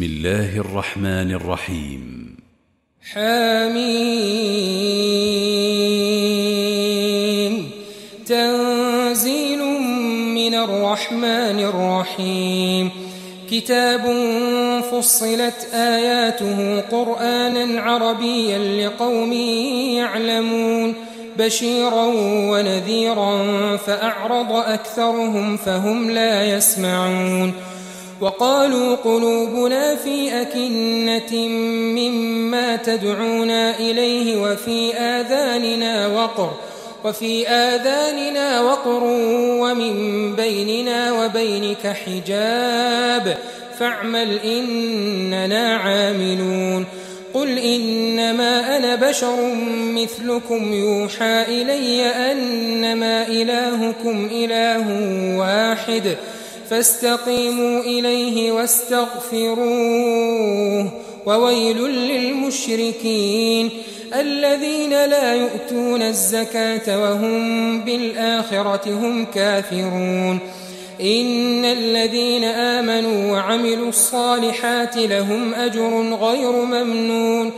بسم الله الرحمن الرحيم. حميم. تنزيل من الرحمن الرحيم. كتاب فصلت آياته قرآنا عربيا لقوم يعلمون بشيرا ونذيرا فأعرض أكثرهم فهم لا يسمعون. وقالوا قلوبنا في أكنة مما تدعونا إليه وفي آذاننا وقر ومن بيننا وبينك حجاب فاعمل إننا عاملون. قل إنما أنا بشر مثلكم يوحى إلي أنما إلهكم إله واحد فاستقيموا إليه واستغفروه. وويل للمشركين الذين لا يؤتون الزكاة وهم بالآخرة هم كافرون. إن الذين آمنوا وعملوا الصالحات لهم أجر غير ممنون